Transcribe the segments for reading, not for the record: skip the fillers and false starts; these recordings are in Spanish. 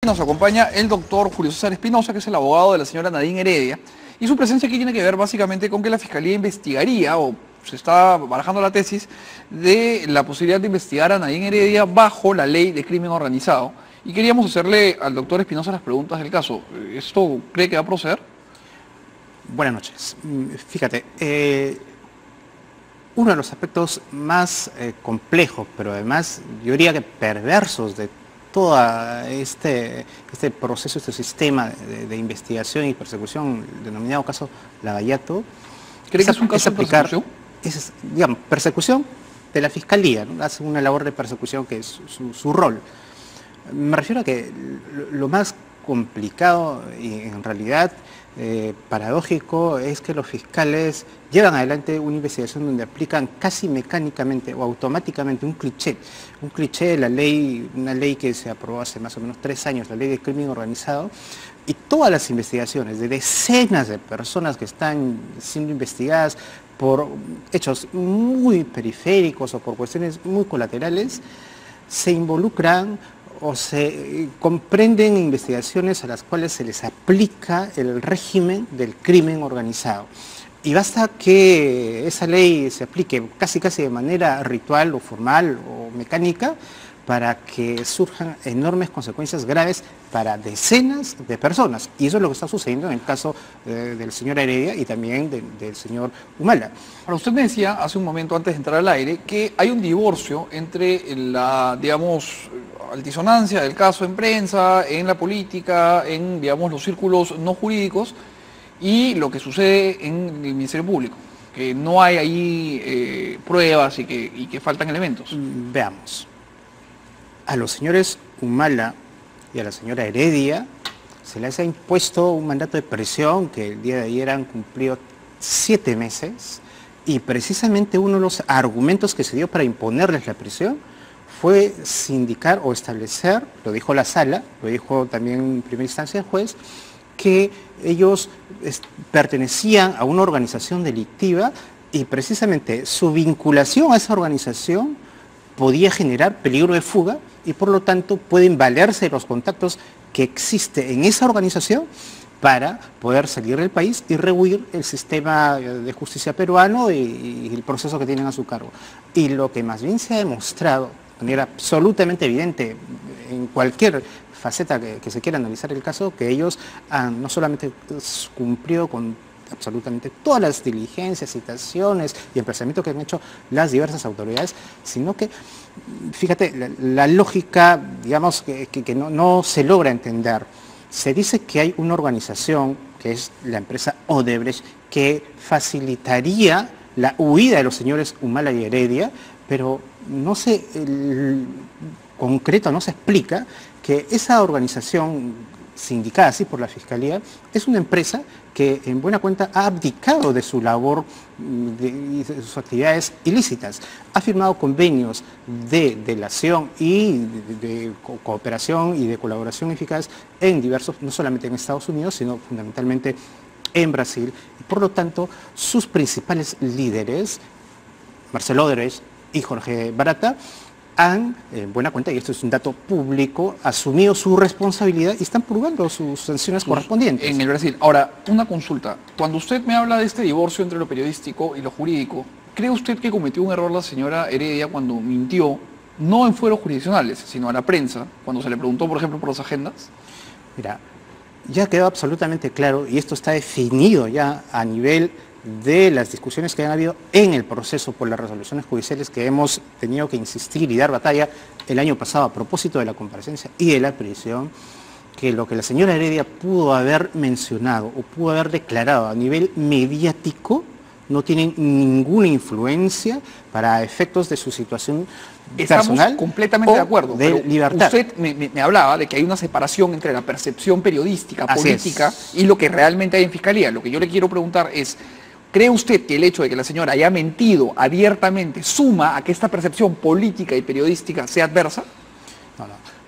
Nos acompaña el doctor Julio César Espinosa, que es el abogado de la señora Nadine Heredia, y su presencia aquí tiene que ver básicamente con que la Fiscalía investigaría, o se está barajando la tesis, de la posibilidad de investigar a Nadine Heredia bajo la ley de crimen organizado. Y queríamos hacerle al doctor Espinosa las preguntas del caso. ¿Esto cree que va a proceder? Buenas noches. Fíjate, uno de los aspectos más complejos, pero además yo diría que perversos de todo este proceso, este sistema de investigación y persecución, denominado caso Lavallato, ¿Cree que es un caso de persecución? Digamos, persecución de la Fiscalía, ¿no? Hace una labor de persecución que es su rol. Me refiero a que lo más complicado y en realidad paradójico es que los fiscales llevan adelante una investigación donde aplican casi mecánicamente o automáticamente un cliché de la ley, una ley que se aprobó hace más o menos 3 años, la ley de crimen organizado, y todas las investigaciones de decenas de personas que están siendo investigadas por hechos muy periféricos o por cuestiones muy colaterales, se involucran o se comprenden investigaciones a las cuales se les aplica el régimen del crimen organizado. Y basta que esa ley se aplique casi de manera ritual o formal o mecánica para que surjan enormes consecuencias graves para decenas de personas. Y eso es lo que está sucediendo en el caso del señor Heredia y también del señor Humala. Ahora, usted me decía hace un momento antes de entrar al aire que hay un divorcio entre la, digamos, altisonancia del caso en prensa, en la política, en, digamos, los círculos no jurídicos y lo que sucede en el Ministerio Público, que no hay ahí pruebas y que faltan elementos. Veamos. A los señores Humala y a la señora Heredia se les ha impuesto un mandato de prisión que el día de ayer han cumplido 7 meses y precisamente uno de los argumentos que se dio para imponerles la prisión fue sindicar o establecer, lo dijo la sala, lo dijo también en primera instancia el juez, que ellos pertenecían a una organización delictiva y precisamente su vinculación a esa organización podía generar peligro de fuga y por lo tanto pueden valerse de los contactos que existe en esa organización para poder salir del país y rehuir el sistema de justicia peruano y el proceso que tienen a su cargo. Y lo que más bien se ha demostrado de manera absolutamente evidente en cualquier faceta que se quiera analizar el caso, que ellos han no solamente cumplido con absolutamente todas las diligencias, citaciones y emplazamientos que han hecho las diversas autoridades, sino que, fíjate, la lógica, digamos, que no se logra entender. Se dice que hay una organización, que es la empresa Odebrecht, que facilitaría la huida de los señores Humala y Heredia, pero no se concreta, no se explica que esa organización sindicada así por la Fiscalía es una empresa que en buena cuenta ha abdicado de su labor y de sus actividades ilícitas. Ha firmado convenios de delación y de cooperación y de colaboración eficaz en diversos, no solamente en Estados Unidos, sino fundamentalmente en Brasil. Y por lo tanto, sus principales líderes, Marcelo Odebrecht y Jorge Barata, han, en buena cuenta, y esto es un dato público, asumido su responsabilidad y están purgando sus sanciones correspondientes. En el Brasil. Ahora, una consulta. Cuando usted me habla de este divorcio entre lo periodístico y lo jurídico, ¿cree usted que cometió un error la señora Heredia cuando mintió, no en fueros jurisdiccionales, sino a la prensa, cuando se le preguntó, por ejemplo, por las agendas? Mira, ya quedó absolutamente claro, y esto está definido ya a nivel de las discusiones que han habido en el proceso por las resoluciones judiciales que hemos tenido que insistir y dar batalla el año pasado a propósito de la comparecencia y de la prisión, que lo que la señora Heredia pudo haber mencionado o pudo haber declarado a nivel mediático no tiene ninguna influencia para efectos de su situación personal. Estamos completamente de acuerdo. De libertad. Usted me hablaba de que hay una separación entre la percepción periodística, política y lo que realmente hay en Fiscalía. Lo que yo le quiero preguntar es, ¿cree usted que el hecho de que la señora haya mentido abiertamente suma a que esta percepción política y periodística sea adversa? No.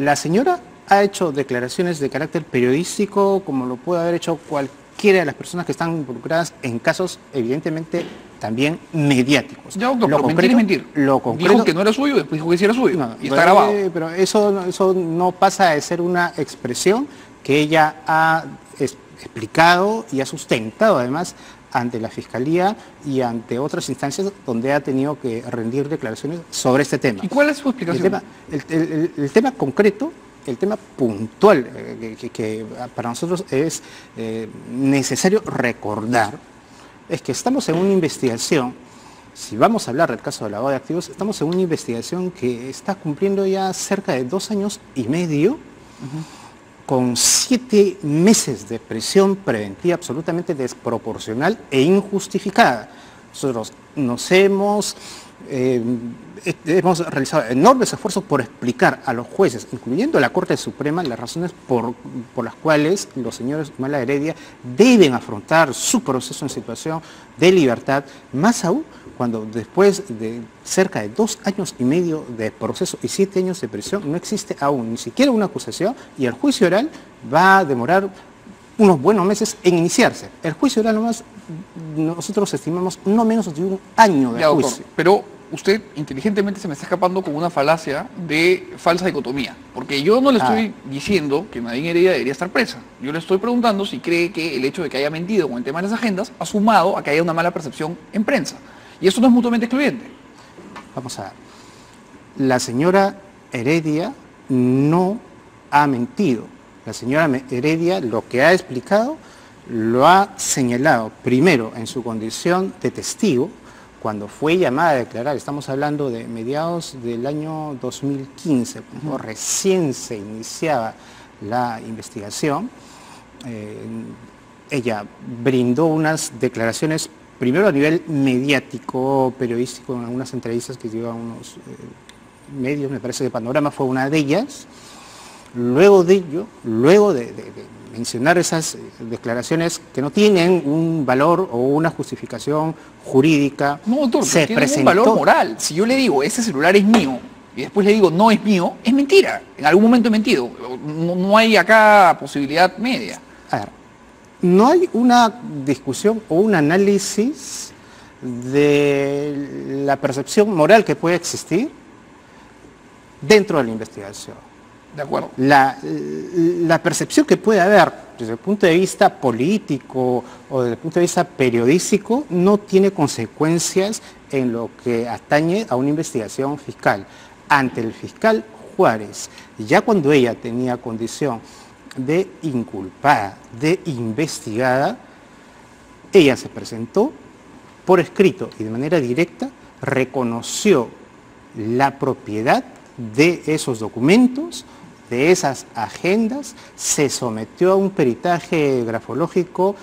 La señora ha hecho declaraciones de carácter periodístico como lo puede haber hecho cualquiera de las personas que están involucradas en casos evidentemente también mediáticos. Ya, doctor, pero mentir es mentir. Dijo que no era suyo, después dijo que sí era suyo. Y está grabado. Pero eso no pasa de ser una expresión que ella ha explicado y ha sustentado además ante la Fiscalía y ante otras instancias donde ha tenido que rendir declaraciones sobre este tema. ¿Y cuál es su explicación? El tema concreto, el tema puntual que para nosotros es necesario recordar, es que estamos en una investigación, si vamos a hablar del caso de lavado de activos, estamos en una investigación que está cumpliendo ya cerca de 2 años y medio, con 7 meses de prisión preventiva absolutamente desproporcional e injustificada. Nosotros hemos realizado enormes esfuerzos por explicar a los jueces, incluyendo a la Corte Suprema, las razones por las cuales los señores Humala Heredia deben afrontar su proceso en situación de libertad, más aún cuando después de cerca de 2 años y medio de proceso y 7 años de prisión no existe aún ni siquiera una acusación y el juicio oral va a demorar unos buenos meses en iniciarse. El juicio oral nomás nosotros estimamos no menos de 1 año de juicio. Doctor, pero usted inteligentemente se me está escapando con una falacia de falsa dicotomía, porque yo no le estoy diciendo que Nadine Heredia debería estar presa. Yo le estoy preguntando si cree que el hecho de que haya mentido con el tema de las agendas ha sumado a que haya una mala percepción en prensa. Y eso no es mutuamente excluyente. Vamos a ver. La señora Heredia no ha mentido. La señora Heredia lo que ha explicado lo ha señalado primero en su condición de testigo, cuando fue llamada a declarar, estamos hablando de mediados del año 2015, cuando recién se iniciaba la investigación. Ella brindó unas declaraciones primero a nivel mediático, periodístico, en algunas entrevistas que llevan unos medios, me parece que Panorama fue una de ellas. Luego de ello, luego de mencionar esas declaraciones que no tienen un valor o una justificación jurídica, no, doctor, se presentó un valor moral. Si yo le digo, ese celular es mío, y después le digo, no es mío, es mentira. En algún momento he mentido. No hay acá posibilidad media. A ver, no hay una discusión o un análisis de la percepción moral que puede existir dentro de la investigación. De acuerdo. La percepción que puede haber desde el punto de vista político o desde el punto de vista periodístico no tiene consecuencias en lo que atañe a una investigación fiscal. Ante el fiscal Juárez, ya cuando ella tenía condición de inculpada, de investigada, ella se presentó por escrito y de manera directa, reconoció la propiedad de esos documentos, de esas agendas, se sometió a un peritaje grafológico,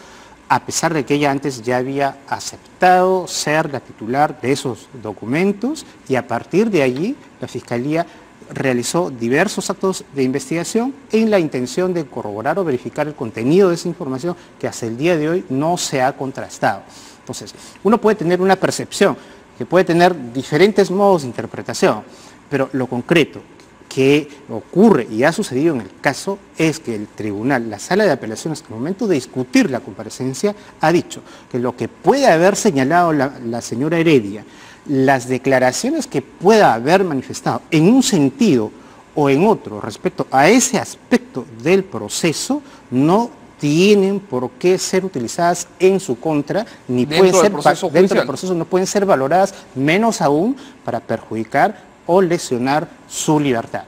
a pesar de que ella antes ya había aceptado ser la titular de esos documentos, y a partir de allí la Fiscalía realizó diversos actos de investigación en la intención de corroborar o verificar el contenido de esa información que hasta el día de hoy no se ha contrastado. Entonces, uno puede tener una percepción, que puede tener diferentes modos de interpretación, pero lo concreto que ocurre y ha sucedido en el caso es que el tribunal, la sala de apelaciones, al momento de discutir la comparecencia, ha dicho que lo que puede haber señalado la señora Heredia, las declaraciones que pueda haber manifestado en un sentido o en otro respecto a ese aspecto del proceso, no tienen por qué ser utilizadas en su contra, ni pueden ser dentro del proceso, no pueden ser valoradas, menos aún para perjudicar o lesionar su libertad.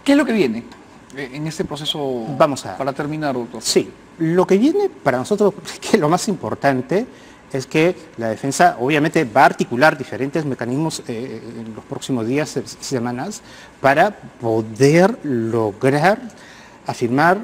¿Qué es lo que viene en este proceso? Vamos a ver. Para terminar, doctor. Sí, lo que viene para nosotros, que lo más importante es que la defensa obviamente va a articular diferentes mecanismos en los próximos días y semanas para poder lograr afirmar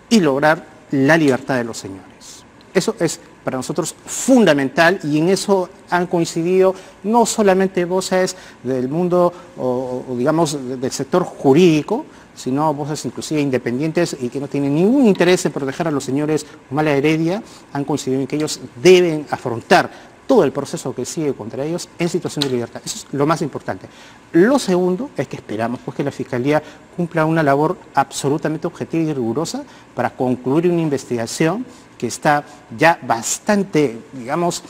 y lograr la libertad de los señores. Eso es para nosotros fundamental, y en eso han coincidido no solamente voces del mundo o digamos del sector jurídico, sino voces inclusive independientes y que no tienen ningún interés en proteger a los señores Humala Heredia. Han coincidido en que ellos deben afrontar todo el proceso que sigue contra ellos en situación de libertad. Eso es lo más importante. Lo segundo es que esperamos pues, que la Fiscalía cumpla una labor absolutamente objetiva y rigurosa para concluir una investigación que está ya bastante, digamos,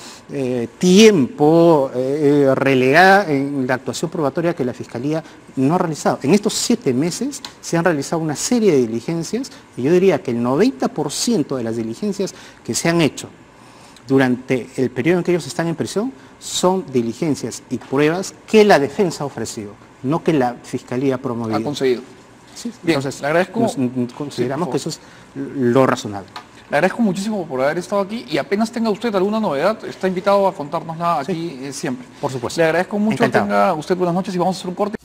tiempo relegada en la actuación probatoria que la Fiscalía no ha realizado. En estos 7 meses se han realizado una serie de diligencias y yo diría que el 90% de las diligencias que se han hecho durante el periodo en que ellos están en prisión son diligencias y pruebas que la defensa ha ofrecido, no que la Fiscalía ha promovido. Ha conseguido. Sí, Bien, entonces, le agradezco. consideramos Sí, que eso es lo razonable. Le agradezco muchísimo por haber estado aquí y apenas tenga usted alguna novedad, está invitado a contárnosla aquí siempre. Por supuesto. Le agradezco mucho, Encantado. tenga usted buenas noches y vamos a hacer un corte.